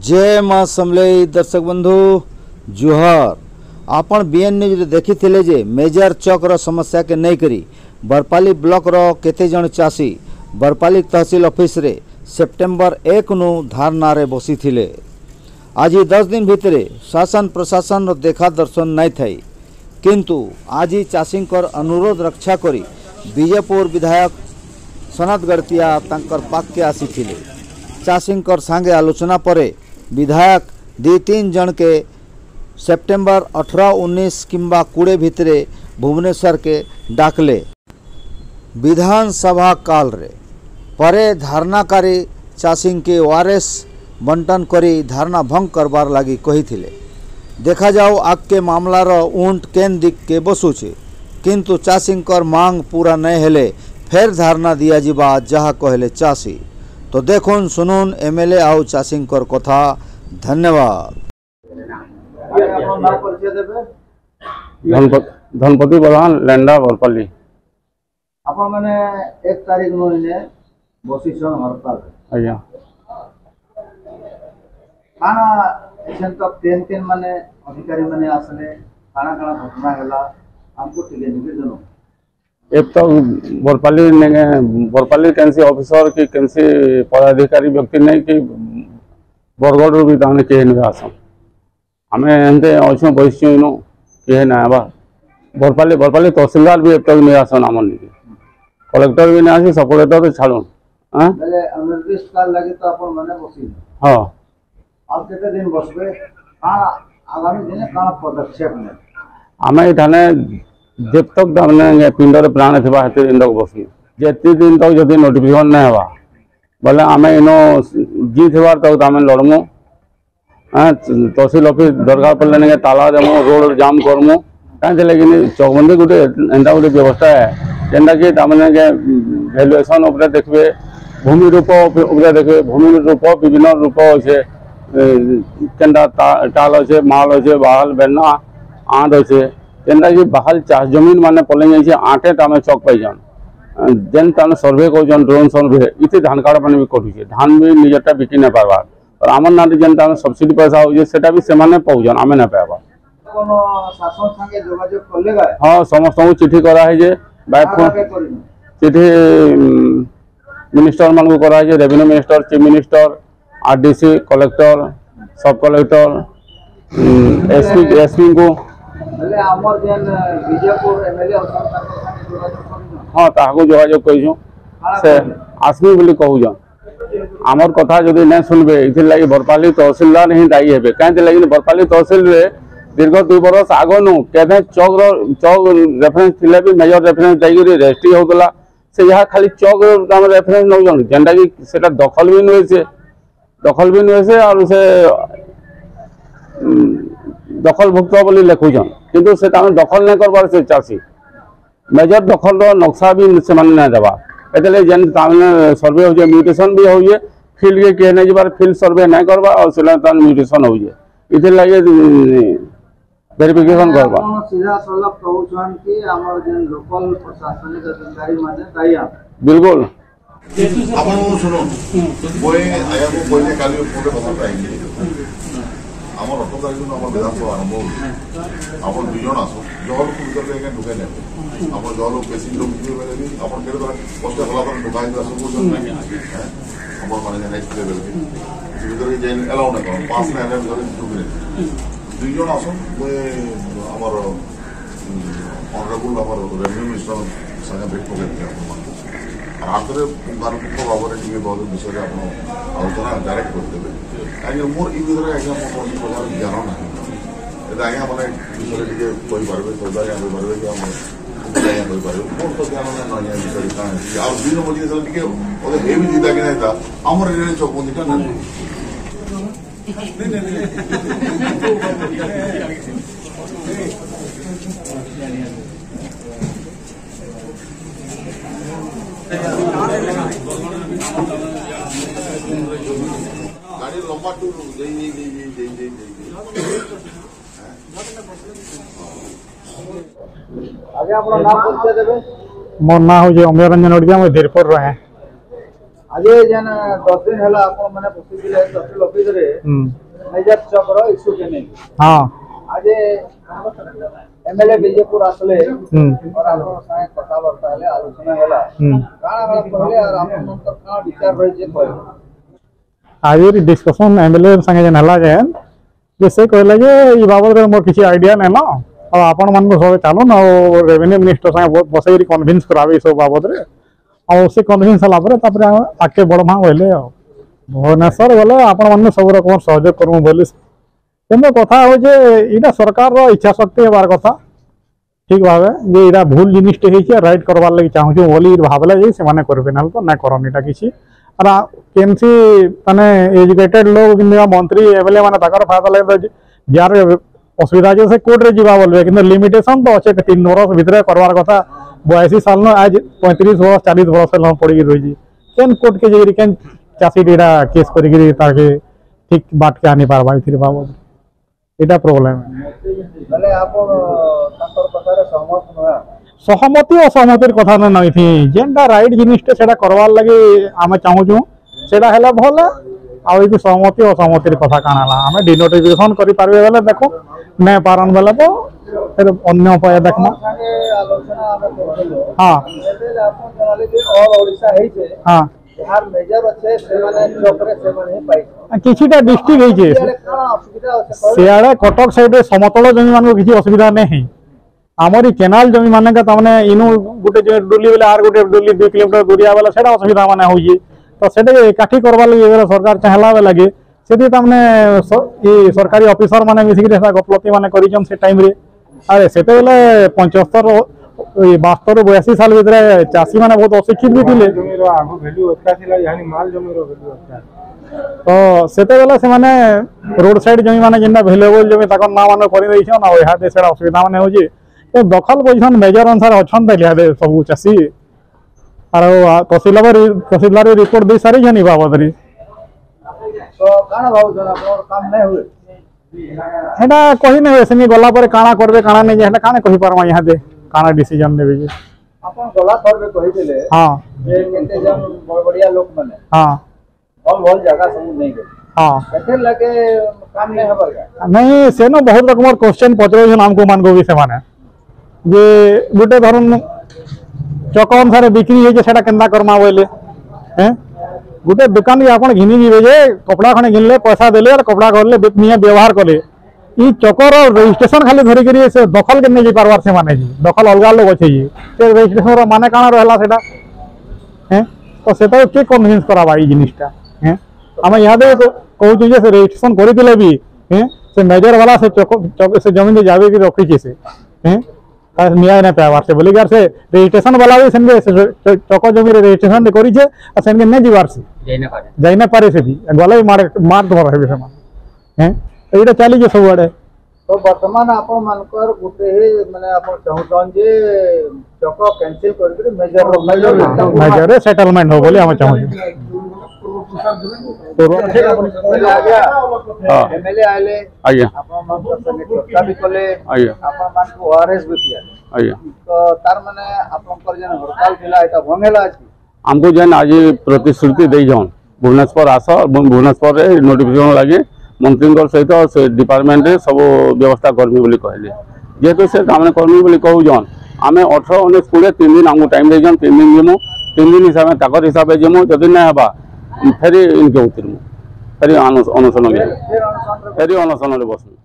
जय माँ समलेई दर्शक बंधु जुहार। आपण बीएन न्यूज देखी जे मेजर चौक समस्या के नहीं करी बरपाली ब्लॉक रो केते जन चासी बरपाली तहसील ऑफिस रे सेप्टेम्बर 1 नु धारणा रे बसी थिले। आज 10 दिन भितरे शासन प्रशासन रो देखा दर्शन नहीं थाई, किंतु आज चाषी अनुरोध रक्षा करी बीजेपुर विधायक सनत गड़तिया तांकर पाक के आसी थिले। चाषी सांगे आलोचना परे विधायक 2-3 जन के सेप्टेम्बर 18-19 किंबा 20 भितरे भुवनेश्वर के डाकले विधानसभा काल रे परे धारणाकारी चाषी के ओआरएस बंटन करी धारणा भंग करबार लगी कही थिले। देखा जाओ आगे मामलार ऊंट केन दिख के बसुचे, किंतु चाषी मांग पूरा नहीं हेले फेर धारणा दिया जिबा जहा कहले चाषी। तो देखुन सुनुन एमएलए आउ चाषी कथा। धन्यवाद। धनपति प्रधान लेंडा बरपाली। आपण माने 1 तारीख नो इने बसिसन हड़ताल आज्ञा काना एसन तक तेन माने अधिकारी माने आसले काना काना घटना होला हमको टिके निवेदन एक तो बरपाली कैंसी ऑफिसर की कैंसी पदाधिकारी व्यक्ति नहीं कि बरगढ़ भी ताने के नहीं आसम आम एमते अच्छे बस किए ना बा बरपाली तहसीलदार भी एक नहीं आसन आम कलेक्टर भी नहीं आसी सब कलेक्टर तो छाड़न अनिर्दिष्ट काल लगे तो अपन माने बसी। हाँ अब केते दिन बसबे आगामी दिन का पदक्षेप ने आम एठाने जब तक ताने पिंडर प्राण थी हेते दिन तक बसी जेति दिन तक जदि नोटिफिकेशन नहीं हवा बोले आम इनो जी थवार तक आम लड़मु। तहसील ऑफिस दरकार पड़े ताला देमु रोड जाम करमु कहीं लगे चौकबंदी गोटे एंता गोटे व्यवस्था है जेनटा कि भैल्युएसन उपरे देखबे भूमि रूप उपरे देखबे भूमि रूप विभिन्न रूप अच्छे केनटा टाल अच्छे माल अच्छे बहाल बेना आंट अच्छे जेनटा कि बहाल चाष जमीन माने पलि जाइए आठे तामे चौक पाइजान जेन ताने सर्वे कर ड्रोन सर्वे इतने धान कार्ड मैंने भी करुचे धान भी निजटा बिकी नहीं पार्बार और आम ना जेन ताने सब्सिडी पैसा होटा भी से पाऊन आम नहीं पाइबार। हाँ समस्त चिठी कराई चिठी मिनिस्टर मान को कराई revenue minister chief minister RDC collector सब कलेक्टर एसपी को हाँ ताको जोगाजोग कर आसमी बोली कहून आमर कथा जदि नहीं सुनबे इथिर बरपाली तहसीलदार ही दायी हे कहीं लगे बरपाली तहसील दीर्घ 2 बरस आगनु केवे चौक रेफरेंस थिले भी मेजर रेफरेंस दायी रेजिस्ट्री होता से यहाँ खाली चौक रेफरेंस नौ जेनटा कि सेटा दखल भी नुहे से और से दखल भुक्त बोली लिखुन किंतु से दखल नहीं करबार से चाषी मेजर दखल नक्शा भी से नहीं देवा एतले जेन सर्वे हो म्यूटेशन भी हो फील्ड के किए नहीं जबार फील्ड सर्वे नहीं करवा और से म्यूटेशन हो इधर लगे वेरिफिकेशन करवा सीधा सलग कहउछन कि हमर जेन लोकल प्रशासनिक अधिकारी माने दाया बिल्कुल आपण सुनो कोई आया को कोई ने काली पूरे बता पाएंगे हमर 18 तारिख को हमर विधानसभा आरंभ हो आपण 2 जन आसो जहल कुल करले के ढुके ने आपण जहल पेसिंग लोग भी बेले भी आपण केरे तरह पोस्ट होला पर ढुकाई दो सब कुछ नहीं हमर माने नेक्स्ट लेवल के इधर जेन अलाउ ना करो पास में आने में ढुके 2 जन आसो कोई हमर ऑनरेबल हमर रेवेन्यू मिनिस्टर संगे भेट को आखिर पुंगानुपुंख भाव में बहुत विषय आप आलोचना डायरेक्ट करदे कहीं मोर ये आज्ञा मोर प्रकार ज्ञान ना आज्ञा मैंने विषय टी कहीपर सौदारी कहीपर कि आज्ञा कहीपर मोर तो ज्ञान ना आज्ञा विषय क्या आज 2 बजे टे हेवी जीता कि नहीं आमर एरिया चौकबंदी ना गाड़ी लंबा टूर आगे अपना नाम परिचय देबे। मोर ना हो जे अमर रंजन ओडिया में धीरपुर रहे आज जन 10 दिन है आप मैंने बसिले तहसील ऑफिस रे मेजर चक्र इश्यू के नहीं हाँ आज एमएलए बीजेपुर आसले और आपन साथे कथावार्ता हेले आलोचना होला काना काना कहले और आपन मन तो का विचार रही जे कहले आज डिस्कशन एमएलए संगे जन हला जे से कहले जे ई बाबत रे मोर किसी आइडिया नै न और आपन मन को सब चालू न रेवेन्यू मिनिस्टर संगे बसैरी कन्विंस करावे सब बाबत रे और से कन्विंस हला पर तापर आके बड़मा होइले भुवनेश्वर गले आपण मन सब रकम सहयोग करमु बोली किंतु कथा हो जे इटा सरकार रो इच्छा शक्ति हेबार कथा ठीक भावे जे इटा भूल जिनिसटे हेछि राइट करबार लागि चाहू छु बोली भाबले जे से माने करबे न तो ना करन इटा किछि और केमसी माने एजुकेटेड लोग किंतु मंत्री एमएलए माने ताकर फायदा लागि जार असुविधा जे से कोर्ट रे जीवा बोलबे किंतु लिमिटेशन तो अच्छे 3 वर्ष भीतर करबार कथा 82 साल न आज 35 वर्ष 40 वर्ष ल पड़ी रही केन कोर्ट के जे केन चासी डेटा केस करी ताके ठीक बात के आनी पारबा इथिर बाबत एटा प्रॉब्लम भले आपन ताकर कथा रे सहमत न सहमति असहमतिर कथा न नहीं थी जेनटा राइट जिनिसटे सेटा करवार लागि आमे चाहू छु सेटा हैला भला आ ई सहमति असहमतिर कथा कानाला आमे डिनोटिफिकेशन करि पारबे बेले देखो नै पारन बेले तो फिर अन्य उपाय देखमा आलोचना आमे करलो हां एबे आपन जनाले जे और ओडिसा हेइ छे हां बिहार मेजर अच्छे से माने चक्रे से माने पाई किछिटा डिस्ट्रिक्ट हेइ छे काना असुविधा আছে सियाड़े कटक साइड समतल जमी मान किसी असुविधा नहीं आमरी केनाल जमी मान के तमने इनु गुटे जे डुली बेले आर गुटे डुली 2 किलोमीटर दूरिया बेले सेटा असुविधा माने होई तो सेटे काठी करबा लागि एबे सरकार चाहला बे लागि सेति तमने ई सरकारी ऑफिसर माने मिसिक रेसा गपलती माने करिजन से टाइम रे अरे सेते बेले 75 72 82 साल भीतर चासी माने बहुत अशिक्षित भी थिले जमी रो आगु वैल्यू अच्छा थिला यानी माल जमी रो वैल्यू अच्छा तो सेते बेले से माने रोड साइड जमी माने जिन्ना अवेलेबल जमी ताकर ना माने करि दैछन आ ओहा देशरा असुविधा माने होजी ए दखल पोजीशन मेजर अनुसार अछन देलिया दे सब चासी और तहसीलदार रिपोर्ट दे सारी जनी बाबत रे तो काना भाव जना और काम नै हुए हेटा कहि नै होय सेनी गला पर काना करबे काना नै जे हेटा काने कहि परमा यहां दे काना डिसीजन देबे जे अपन गला करबे कहि देले हां जे केते जन बढ़िया लोक माने हां बहुत जगह समूह नहीं गए हां केते लगे काम नहीं हबर का नहीं सेनो बहुत रकम क्वेश्चन पचरो जन हमको मान को भी से माने जे गुटे धरन चक अनुसार बिक्री है सेटा केंदा करमा बोले हैं गुटे दुकान के आपण घिनी जीवे जे कपड़ा खने घिनले पैसा देले और कपड़ा करले निया व्यवहार कले ई चकर रजिस्ट्रेशन खाली धरि करी से दखल के नै जे पारवार से माने जी दखल अलगा लोग अछि जी से रजिस्ट्रेशन रो माने काना रहला सेटा हैं तो सेटा के कन्विंस कराबा ई जिनिसटा हैं हम यादे कहू जे से रजिस्ट्रेशन करि दिले भी हैं से मेजर वाला से चक से जमीन दे जावे के रखी छे से हैं न्याय ना पावार से बोली गार से रजिस्ट्रेशन वाला भी संगे चक जमी रजिस्ट्रेशन करी छे आ संगे नै जीवार से जाई ना पारे से भी गले मार धर हेबे समान हैं एटा चली जे सब आडे तो वर्तमान आपण मानकर गुटे ही माने आपण चाहूछन जे चक कैंसिल कर मेजर सेटलमेंट हो बोली हम चाहू एमएलए आले आज्ञा आपण मान संगे चर्चा भी कले आज्ञा आपण मान को ओआरएस भी किया आज्ञा तो तार माने आपनकर जन हड़ताल थिला एटा भंगेला अछि हमको जेन आज प्रतिश्रुति दे जन भुवनेश्वर आस भुवनेश्वर रे नोटिफिकेशन लागे मंत्री सहित से डिपार्टमेंट रे सब व्यवस्था करमी बोली कहले जेहेतु से तामने करमी बोली कहू जन आमे 18 19 20 3 दिन हमको टाइम दे जन 3 दिन जेमु 3 दिन हिसाब में ताकर हिसाब से जेमु जदि नै हबा फेरी इनके उतरमु फेरी अनशन रे बसमु